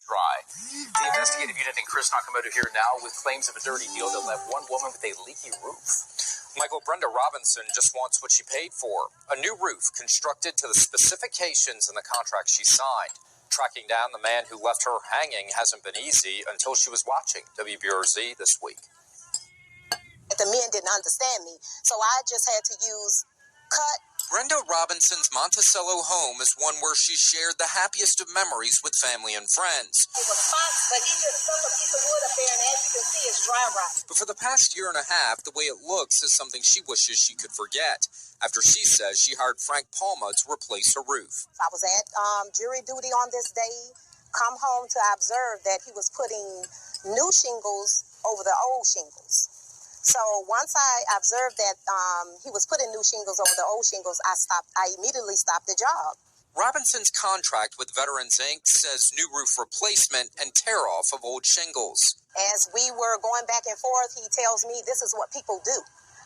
dry. The investigative unit and Chris Nakamoto here now with claims of a dirty deal that left one woman with a leaky roof. Michael, Brenda Robinson just wants what she paid for, a new roof constructed to the specifications in the contract she signed. Tracking down the man who left her hanging hasn't been easy until she was watching WBRZ this week. The men didn't understand me, so I just had to use cut. Brenda Robinson's Monticello home is one where she shared the happiest of memories with family and friends. It was hot, but he just stuck a piece of wood up there, and as you can see, it's dry rot. But for the past year and a half, the way it looks is something she wishes she could forget, after she says she hired Frank Palma to replace her roof. I was at jury duty on this day, come home to observe that he was putting new shingles over the old shingles. So once I observed that he was putting new shingles over the old shingles, I immediately stopped the job. Robinson's contract with Veterans Inc. says new roof replacement and tear off of old shingles. As we were going back and forth, he tells me this is what people do.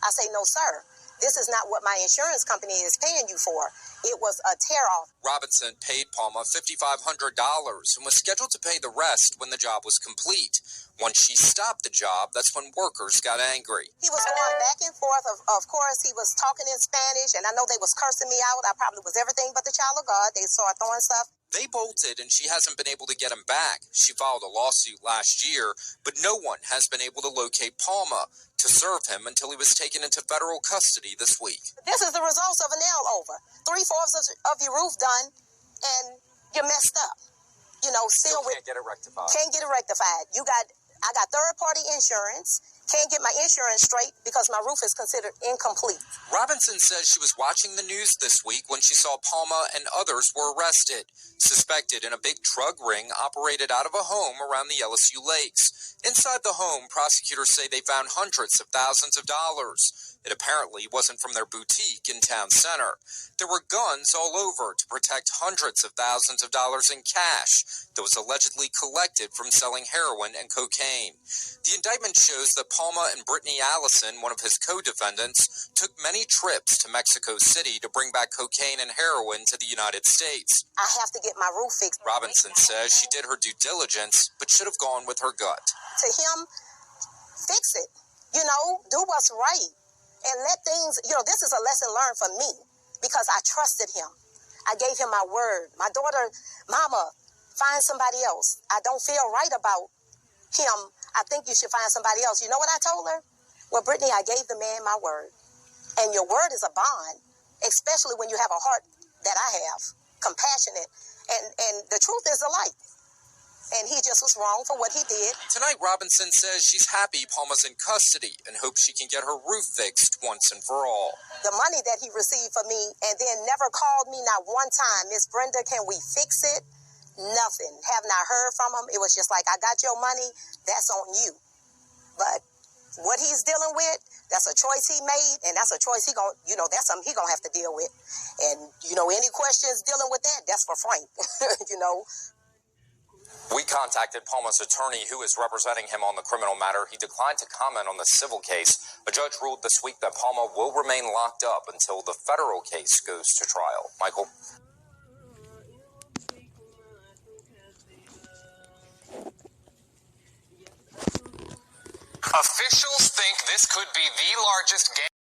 I say, no, sir. This is not what my insurance company is paying you for. It was a tear-off. Robinson paid Palma $5,500 and was scheduled to pay the rest when the job was complete. Once she stopped the job, that's when workers got angry. He was going back and forth. Of course, he was talking in Spanish, and I know they was cursing me out. I probably was everything but the child of God. They started throwing stuff. They bolted, and she hasn't been able to get him back. She filed a lawsuit last year, but no one has been able to locate Palma to serve him until he was taken into federal custody this week. This is the results of a nail over. 3/4 of your roof done, and you're messed up. You know, still can't get it rectified. Can't get it rectified. I got third-party insurance. Can't get my insurance straight because my roof is considered incomplete. Robinson says she was watching the news this week when she saw Palma and others were arrested, suspected in a big drug ring operated out of a home around the LSU Lakes. Inside the home, prosecutors say they found hundreds of thousands of dollars. It apparently wasn't from their boutique in town center. There were guns all over to protect hundreds of thousands of dollars in cash that was allegedly collected from selling heroin and cocaine. The indictment shows that Palma and Brittany Allison, one of his co-defendants, took many trips to Mexico City to bring back cocaine and heroin to the United States. I have to get my roof fixed. Robinson says she did her due diligence, but should have gone with her gut. To him, fix it. You know, do what's right. And let things, this is a lesson learned for me because I trusted him. I gave him my word. My daughter, Mama, find somebody else. I don't feel right about him. I think you should find somebody else. You know what I told her? Well, Brittany, I gave the man my word. And your word is a bond, especially when you have a heart that I have, compassionate. And the truth is a light. And he just was wrong for what he did. Tonight, Robinson says she's happy Palma's in custody and hopes she can get her roof fixed once and for all. The money that he received for me and then never called me not one time. Miss Brenda, can we fix it? Nothing. Have not heard from him. It was just like, I got your money. That's on you. But what he's dealing with, that's a choice he made, and that's a choice that's something he gonna have to deal with. And, any questions dealing with that, that's for Frank, We contacted Palma's attorney who is representing him on the criminal matter. He declined to comment on the civil case. A judge ruled this week that Palma will remain locked up until the federal case goes to trial. Michael? Officials think this could be the largest game